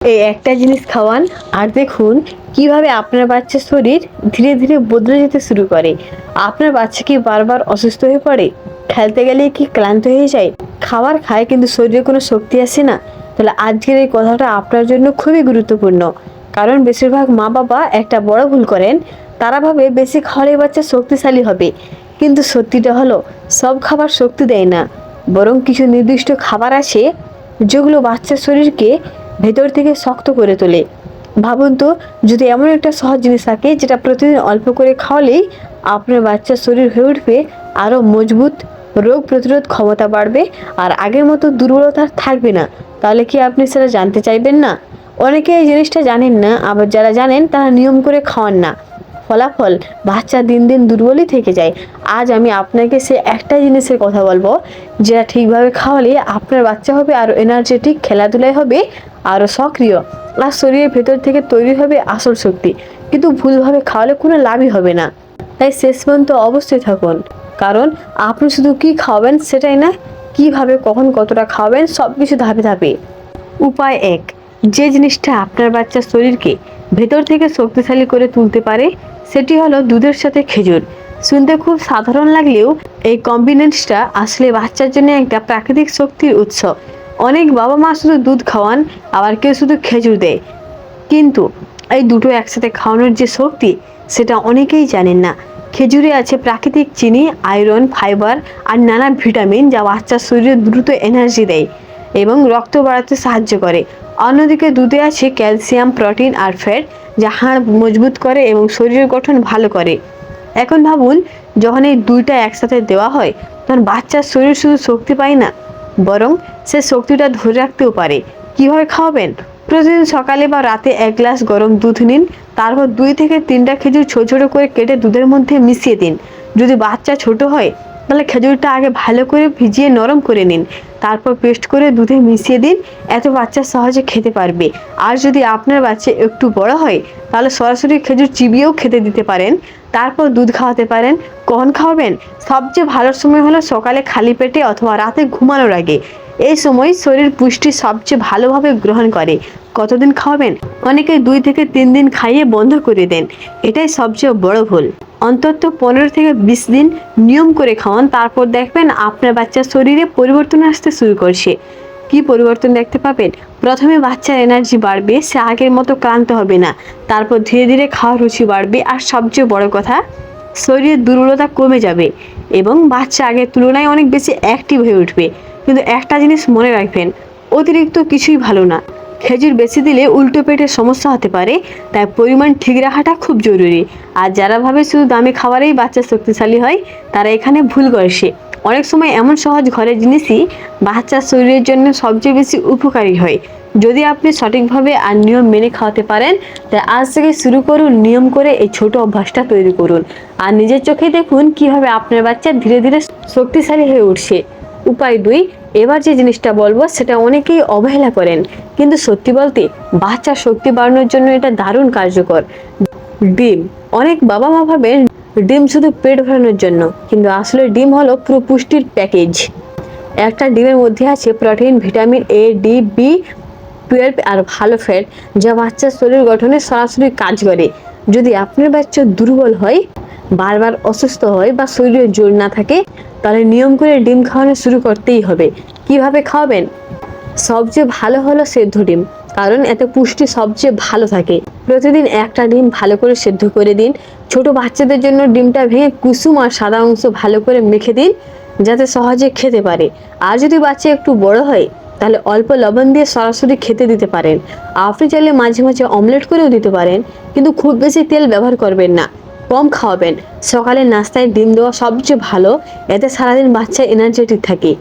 এই একটা জিনিস খাওয়ান আর দেখুন কিভাবে আপনার বাচ্চার শরীর ধীরে ধীরে বদলে যেতে শুরু করে। আপনার বাচ্চা কি বারবার অসুস্থ হয়ে পড়ে? খেলতে গেলে কি ক্লান্ত হয়ে যায়? খাবার খায় কিন্তু শরীরে কোনো শক্তি আসে না? তাহলে আজকের এই কথাটা আপনার জন্য খুবই গুরুত্বপূর্ণ। কারণ বেশিরভাগ মা বাবা একটা বড় ভুল করেন। তারা ভাবে বেশি খাওয়ালে বাচ্চা শক্তিশালী হবে, কিন্তু সত্যিটা হলো সব খাবার শক্তি দেয় না। বরং কিছু নির্দিষ্ট খাবার আছে যেগুলো বাচ্চার শরীরকে ভেতর থেকে শক্ত করে তোলে। ভাবুন তো, যদি এমন একটা সহজ জিনিস থাকে যেটা প্রতিদিন অল্প করে খাওয়ালেই আপনার বাচ্চার শরীর হয়ে উঠবে আরও মজবুত, রোগ প্রতিরোধ ক্ষমতা বাড়বে, আর আগের মতো দুর্বলতা আর থাকবে না, তাহলে কি আপনি সেটা জানতে চাইবেন না? অনেকে এই জিনিসটা জানেন না, আবার যারা জানেন তারা নিয়ম করে খাওয়ান না। ফলাফল, বাচ্চা দিন দিন দুর্বলই থেকে যায়। আজ আমি আপনাকে সে একটা জিনিসের কথা বলবো যেটা ঠিকভাবে খাওয়ালে আপনার বাচ্চা হবে আরও এনার্জেটিক, খেলাধুলায় হবে আরও সক্রিয়, আর শরীরের ভেতর থেকে তৈরি হবে আসল শক্তি। কিন্তু ভুলভাবে খাওয়ালে কোনো লাভই হবে না। তাই শেষ পর্যন্ত অবশ্যই থাকুন, কারণ আপনি শুধু কি খাওয়াবেন সেটাই না, কিভাবে, কখন, কতটা খাওয়াবেন সব কিছু ধাপে ধাপে। উপায় 1, যে জিনিসটা আপনার বাচ্চার শরীরকে ভেতর থেকে শক্তিশালী করে তুলতে পারে সেটি হলো দুধের সাথে খেজুর। শুনতে খুব সাধারণ লাগলেও এই কম্বিনেশনটা আসলে বাচ্চার জন্য একটা প্রাকৃতিক শক্তির উৎস। অনেক বাবা মা শুধু দুধ খাওয়ান, আবার কেউ শুধু খেজুর দেয়, কিন্তু এই দুটো একসাথে খাওয়ানোর যে শক্তি সেটা অনেকেই জানেন না। খেজুরে আছে প্রাকৃতিক চিনি, আয়রন, ফাইবার আর নানা ভিটামিন যা বাচ্চার শরীরে দ্রুত এনার্জি দেয় এবং রক্ত বাড়াতে সাহায্য করে। অন্যদিকে দুধে আছে ক্যালসিয়াম, প্রোটিন আর ফ্যাট যা হাড় মজবুত করে এবং শরীরের গঠন ভালো করে। এখন ভাবুন, যখন এই দুইটা একসাথে দেওয়া হয় তখন বাচ্চার শরীর শুধু শক্তি পায় না, বরং সে শক্তিটা ধরে রাখতেও পারে। কিভাবে খাওয়াবেন? প্রতিদিন সকালে বা রাতে 1 গ্লাস গরম দুধ নিন। তারপর 2 থেকে 3টা খেজুর ছোট ছোট করে কেটে দুধের মধ্যে মিশিয়ে দিন। যদি বাচ্চা ছোট হয় তাহলে খেজুরটা আগে ভালো করে ভিজিয়ে নরম করে নিন, তারপর পেস্ট করে দুধে মিশিয়ে দিন। এত বাচ্চা সহজে খেতে পারবে। আর যদি আপনার বাচ্চা একটু বড় হয় তাহলে সরাসরি খেজুর চিবিয়েও খেতে দিতে পারেন, তারপর দুধ খাওয়াতে পারেন। কখন খাওয়াবেন? সবচেয়ে ভালো সময় হলো সকালে খালি পেটে অথবা রাতে ঘুমানোর আগে। এই সময় শরীর পুষ্টি সবচেয়ে ভালোভাবে গ্রহণ করে। কতদিন খাওয়াবেন? অনেকে 2 থেকে 3 দিন খাইয়ে বন্ধ করে দেন, এটাই সবচেয়ে বড় ভুল। অন্তত 15 থেকে 20 দিন নিয়ম করে খাওয়ান, তারপর দেখবেন আপনার বাচ্চার শরীরে পরিবর্তন আসতে শুরু করছে। কি পরিবর্তন দেখতে পাবেন? প্রথমে বাচ্চার এনার্জি বাড়বে, সে আগের মতো ক্লান্ত হবে না। তারপর ধীরে ধীরে খাওয়ার রুচি বাড়বে, আর সবচেয়ে বড় কথা, শরীরের দুর্বলতা কমে যাবে এবং বাচ্চা আগের তুলনায় অনেক বেশি অ্যাক্টিভ হয়ে উঠবে। কিন্তু একটা জিনিস মনে রাখবেন, অতিরিক্ত কিছুই ভালো না। খেজুর বেশি দিলে উল্টো পেটের সমস্যা হতে পারে, তাই পরিমাণ ঠিক রাখাটা খুব জরুরি। আর যারা ভাবে শুধু দামি খাবারেই বাচ্চা শক্তিশালী হয়, তারা এখানে ভুল করছে। অনেক সময় এমন সহজ ঘরের জিনিসই বাচ্চার শরীরের জন্য সবচেয়ে বেশি উপকারী হয়। যদি আপনি সঠিকভাবে আর নিয়ম মেনে খাওয়াতে পারেন, তাই আজ থেকে শুরু করুন, নিয়ম করে এই ছোট অভ্যাসটা তৈরি করুন, আর নিজের চোখে দেখুন কিভাবে আপনার বাচ্চা ধীরে ধীরে শক্তিশালী হয়ে উঠছে। উপায় 2, এবার যে জিনিসটা বলবো সেটা অনেকেই অবহেলা করেন, কিন্তু সত্যি বলতে বাচ্চার শক্তি বাড়ানোর জন্য এটা দারুণ কার্যকর। ডিম। অনেক বাবা মা ভাবেন ডিম শুধু পেট ভরানোর জন্য, কিন্তু আসলে ডিম হলো পুরো পুষ্টির প্যাকেজ। একটা ডিমের মধ্যে আছে প্রোটিন, ভিটামিন এ, ডি, বি12 আর ভালো ফ্যাট যা বাচ্চার শরীর গঠনে সরাসরি কাজ করে। যদি আপনার বাচ্চা দুর্বল হয়, বারবার অসুস্থ হয় বা শরীরে জোর না থাকে, তাহলে নিয়ম করে ডিম খাওয়ানো শুরু করতেই হবে। কিভাবে খাওয়াবেন? সবচেয়ে ভালো হলো সেদ্ধ ডিম, কারণ এতে পুষ্টি সবচেয়ে ভালো থাকে। প্রতিদিন একটা ডিম ভালো করে সেদ্ধ করে দিন। ছোট বাচ্চাদের জন্য ডিমটা ভেঙে কুসুম আর সাদা অংশ ভালো করে মেখে দিন, যাতে সহজে খেতে পারে। আর যদি বাচ্চা একটু বড় হয় তাহলে অল্প লবণ দিয়ে সরাসরি খেতে দিতে পারেন। আপনি চাইলে মাঝে মাঝে অমলেট করেও দিতে পারেন, কিন্তু খুব বেশি তেল ব্যবহার করবেন না, কম খাওয়াবেন। সকালের নাস্তায় ডিম দেওয়া সবচেয়ে ভালো, এতে সারাদিন বাচ্চা এনার্জেটিক থাকে।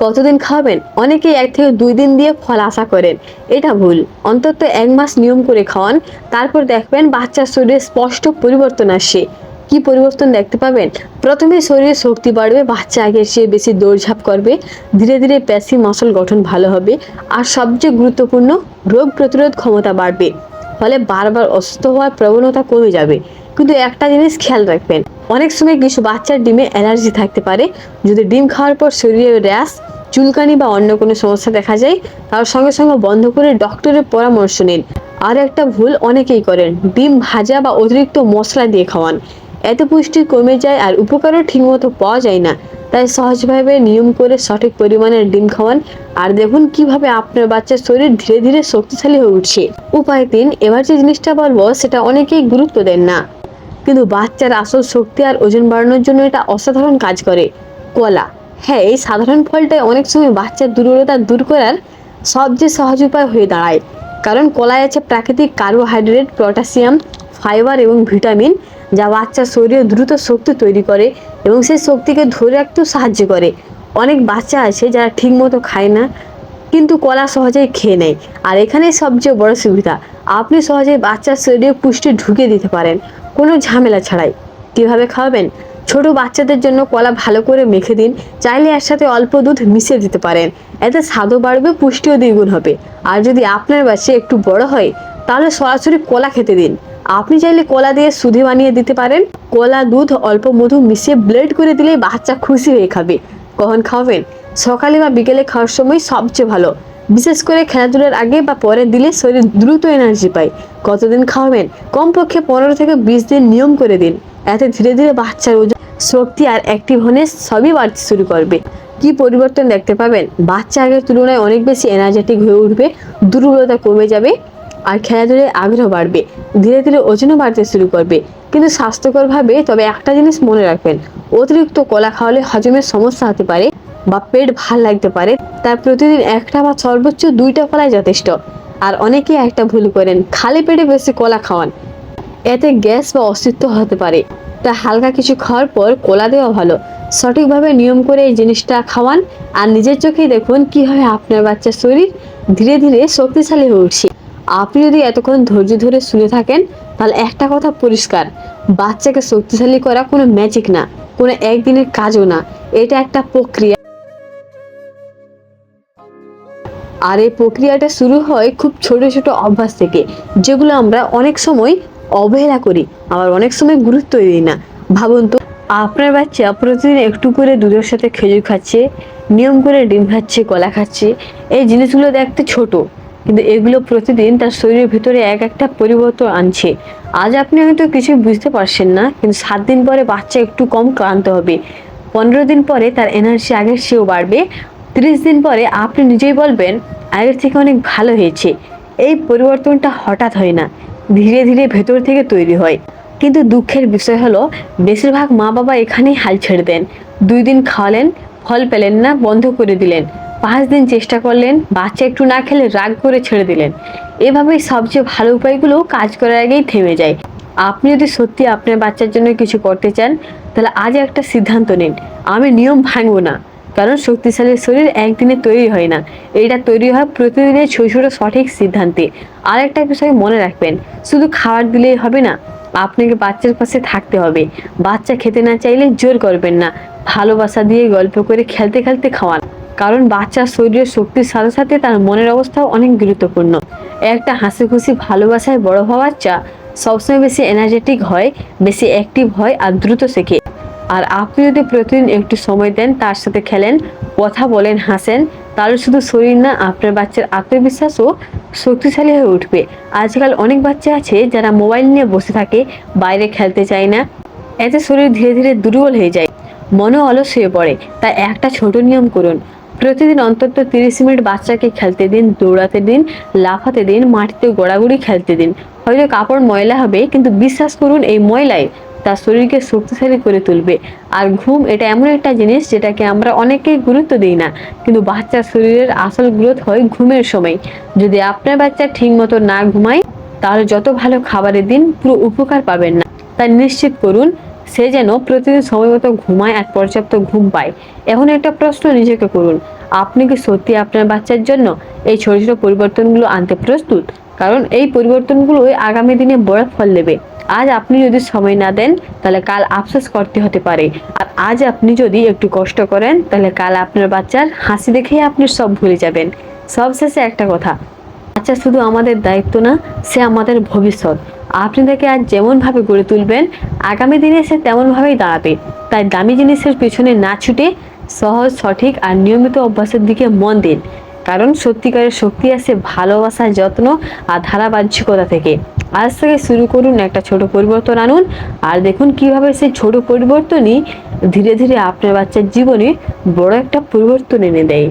কতদিন খাওয়াবেন? অনেকেই 1 থেকে 2 দিন দিয়ে ফল আশা করেন, এটা ভুল। অন্তত 1 মাস নিয়ম করে খাওয়ান, তারপর দেখবেন বাচ্চার শরীরে স্পষ্ট পরিবর্তন আসে। কি পরিবর্তন দেখতে পাবেন? প্রথমে শরীরে শক্তি বাড়বে, বাচ্চা আগের চেয়ে বেশি দৌড়ঝাঁপ করবে, ধীরে ধীরে পেশি মাসল গঠন ভালো হবে, আর সবচেয়ে গুরুত্বপূর্ণ, রোগ প্রতিরোধ ক্ষমতা বাড়বে। ফলে বারবার অসুস্থ হওয়ার প্রবণতা কমে যাবে। কিন্তু একটা জিনিস খেয়াল রাখবেন, অনেক সময় কিছু বাচ্চার ডিমে অ্যালার্জি থাকতে পারে। যদি ডিম খাওয়ার পর শরীরে র্যাশ, চুলকানি বা অন্য কোনো সমস্যা দেখা যায়, তার সঙ্গে সঙ্গে বন্ধ করে ডক্টরের পরামর্শ নিন। আর একটা ভুল অনেকেই করেন, ডিম ভাজা বা অতিরিক্ত মশলা দিয়ে খাওয়ান। এতে পুষ্টি কমে যায় আর উপকারও ঠিকমতো পাওয়া যায় না। তাই সহজভাবে নিয়ম করে সঠিক পরিমাণের ডিম খাওয়ান, আর দেখুন কিভাবে আপনার বাচ্চার শরীর ধীরে ধীরে শক্তিশালী হয়ে উঠছে। উপায় 3, এবার যে জিনিসটা বলবো সেটা অনেকেই গুরুত্ব দেন না, কিন্তু বাচ্চার আসল শক্তি আর ওজন বাড়ানোর জন্য এটা অসাধারণ কাজ করে। কলা। হ্যাঁ, এই সাধারণ ফলটাই অনেক সময় বাচ্চার দুর্বলতা দূর করার সবচেয়ে সহজ উপায় হয়ে দাঁড়ায়। কারণ কলায় আছে প্রাকৃতিক কার্বোহাইড্রেট, পটাশিয়াম, ফাইবার এবং ভিটামিন, যা বাচ্চার শরীরে দ্রুত শক্তি তৈরি করে এবং সেই শক্তিকে ধরে রাখতেও সাহায্য করে। অনেক বাচ্চা আছে যারা ঠিকমতো খায় না, কিন্তু কলা সহজেই খেয়ে নেয়। আর এখানেই সবচেয়ে বড় সুবিধা, আপনি সহজেই বাচ্চার শরীরে পুষ্টি ঢুকিয়ে দিতে পারেন কোনো ঝামেলা ছাড়াই। কিভাবে খাওয়াবেন? ছোট বাচ্চাদের জন্য কলা ভালো করে মেখে দিন, চাইলে এর সাথে অল্প দুধ মিশিয়ে দিতে পারেন। এতে স্বাদও বাড়বে, পুষ্টিও দ্বিগুণ হবে। আর যদি আপনার বাচ্চা একটু বড় হয়, তাহলে সরাসরি কলা খেতে দিন। আপনি চাইলে কলা দিয়ে সুধি বানিয়ে দিতে পারেন। কলা, দুধ, অল্প মধু মিশিয়ে ব্লেন্ড করে দিলে বাচ্চা খুশি হয়ে খাবে। কখন খাওয়াবেন? সকালে বা বিকেলে খাওয়ার সময় সবচেয়ে ভালো। বিশেষ করে খেলাধুলার আগে বা পরে দিলে শরীর দ্রুত এনার্জি পায়। কতদিন খাওয়াবেন? কমপক্ষে 15 থেকে 20 দিন নিয়ম করে দিন। এতে ধীরে ধীরে বাচ্চার ওজন, শক্তি আর অ্যাক্টিভনেস সবই বাড়তে শুরু করবে। কি পরিবর্তন দেখতে পাবেন? বাচ্চা আগের তুলনায় অনেক বেশি এনার্জেটিক হয়ে উঠবে, দুর্বলতা কমে যাবে আর খেলাধুলায় আগ্রহ বাড়বে। ধীরে ধীরে ওজনও বাড়তে শুরু করবে, কিন্তু স্বাস্থ্যকরভাবে। তবে একটা জিনিস মনে রাখবেন, অতিরিক্ত কলা খাওয়ালে হজমের সমস্যা হতে পারে বা পেট ভাল লাগতে পারে। তাই প্রতিদিন একটা বা সর্বোচ্চ 2টা কলাই যথেষ্ট। আর অনেকে একটা ভুল করেন, খালি পেটে বেশি কলা খাওয়ান। এতে গ্যাস বা অস্বস্তি হতে পারে। তাই হালকা কিছু খাওয়ার পর কলা দেওয়া ভালো। সঠিকভাবে নিয়ম করে এই জিনিসটা খাওয়ান, আর নিজের চোখেই দেখুন কিভাবে আপনার বাচ্চার শরীর ধীরে ধীরে শক্তিশালী হয়ে উঠছে। আপনি যদি এতক্ষণ ধৈর্য ধরে শুনে থাকেন, তাহলে একটা কথা পরিষ্কার, বাচ্চাকে শক্তিশালী করা কোনো ম্যাজিক না, কোনো একদিনের কাজও না। এটা একটা প্রক্রিয়া। আর এই প্রক্রিয়াটা শুরু হয় খুব ছোট ছোট অভ্যাস থেকে, যেগুলো আমরা অনেক সময় অবহেলা করি, আবার অনেক সময় গুরুত্ব দিই না। ভাবুন তো, আপনার বাচ্চা প্রতিদিন একটু করে দুধের সাথে খেজুর খাচ্ছে, নিয়ম করে ডিম খাচ্ছে, কলা খাচ্ছে। এই জিনিসগুলো দেখতে ছোট, কিন্তু এগুলো প্রতিদিন তার শরীরের ভিতরে এক একটা পরিবর্তন আনছে। আজ আপনি হয়তো কিছু বুঝতে পারছেন না, কিন্তু 7 দিন পরে বাচ্চা একটু কম ক্লান্ত হবে, 15 দিন পরে তার এনার্জি আগের চেয়েও বাড়বে, 30 দিন পরে আপনি নিজেই বলবেন আগের থেকে অনেক ভালো হয়েছে। এই পরিবর্তনটা হঠাৎ হয় না, ধীরে ধীরে ভেতর থেকে তৈরি হয়। কিন্তু দুঃখের বিষয় হলো, বেশিরভাগ মা বাবা এখানেই হাল ছেড়ে দেন। 2 দিন খাওয়ালেন, ফল পেলেন না, বন্ধ করে দিলেন। 5 দিন চেষ্টা করলেন, বাচ্চা একটু না খেলে রাগ করে ছেড়ে দিলেন। এভাবেই সবচেয়ে ভালো উপায়গুলো কাজ করার আগেই থেমে যায়। আপনি যদি সত্যি আপনার বাচ্চার জন্য কিছু করতে চান, তাহলে আজ একটা সিদ্ধান্ত নিন, আমি নিয়ম ভাঙবো না। কারণ শক্তিশালী শরীর একদিনে তৈরি হয় না, এটা তৈরি হয় প্রতিদিনের ছোট ছোট সঠিক সিদ্ধান্তে। আর একটা বিষয় মনে রাখবেন, শুধু খাবার দিলেই হবে না, আপনাকে বাচ্চার পাশে থাকতে হবে। বাচ্চা খেতে না চাইলে জোর করবেন না, ভালোবাসা দিয়ে গল্প করে খেলতে খেলতে খাওয়ান। কারণ বাচ্চার শরীরের শক্তির সাথে সাথে তার মনের অবস্থাও অনেক গুরুত্বপূর্ণ। একটা হাসি খুশি ভালোবাসায় বড় হওয়া বাচ্চা সবসময় বেশি এনার্জেটিক হয়, বেশি অ্যাক্টিভ হয় আর দ্রুত শেখে। আর আপনি যদি প্রতিদিন একটু সময় দেন, তার সাথে খেলেন, কথা বলেন, হাসেন, তাহলে শুধু শরীর না, আপনার বাচ্চার আত্মবিশ্বাসও শক্তিশালী হয়ে উঠবে। আজকাল অনেক বাচ্চা আছে যারা মোবাইল নিয়ে বসে থাকে, বাইরে খেলতে চায় না। এতে শরীর ধীরে ধীরে দুর্বল হয়ে যায়, মনও অলস হয়ে পড়ে। তাই একটা ছোট নিয়ম করুন, প্রতিদিন অন্তত 30 মিনিট বাচ্চাকে খেলতে দিন, দৌড়াতে দিন, লাফাতে দিন, মাটিতে গোড়াগুড়ি খেলতে দিন। হয়তো কাপড় ময়লা হবে, কিন্তু বিশ্বাস করুন এই ময়লায় তার শরীরকে শক্তিশালী করে তুলবে। আর ঘুম, এটা এমন একটা জিনিস যেটাকে আমরা অনেকেই গুরুত্ব দিই না, কিন্তু বাচ্চার শরীরের আসল গ্রোথ হয় ঘুমের সময়। যদি আপনার বাচ্চা ঠিক মতো না ঘুমায়, তাহলে যত ভালো খাবারের দিন পুরো উপকার পাবেন না। তাই নিশ্চিত করুন সে যেন প্রতিদিন সময় মতো ঘুমায় আর পর্যাপ্ত ঘুম পায়। এখন একটা প্রশ্ন নিজেকে করুন, আপনি কি সত্যি আপনার বাচ্চার জন্য এই ছোট ছোট পরিবর্তনগুলো আনতে প্রস্তুত? কারণ এই পরিবর্তনগুলোই আগামী দিনে বড় ফল দেবে। আজ আপনি যদি সময় না দেন, তাহলে কাল আফসোস করতে হতে পারে। আর আজ আপনি যদি একটু কষ্ট করেন, তাহলে কাল আপনার বাচ্চার হাসি দেখেই আপনি সব ভুলে যাবেন। সবশেষে একটা কথা, বাচ্চা শুধু আমাদের দায়িত্ব না, সে আমাদের ভবিষ্যৎ। আপনি তাকে আজ যেমনভাবে গড়ে তুলবেন, আগামী দিনে সে তেমনভাবেই দাঁড়াবে। তাই দামি জিনিসের পিছনে না ছুটে সহজ, সঠিক আর নিয়মিত অভ্যাসের দিকে মন দিন, কারণ সত্যিকারের শক্তি আসে ভালোবাসা, যত্ন আর ধারাবাহিকতা থেকে। আজ থেকে শুরু করুন, একটা ছোট পরিবর্তন আনুন, আর দেখুন কিভাবে সেই ছোট পরিবর্তনই ধীরে ধীরে আপনার বাচ্চার জীবনে বড় একটা পরিবর্তন এনে দেয়।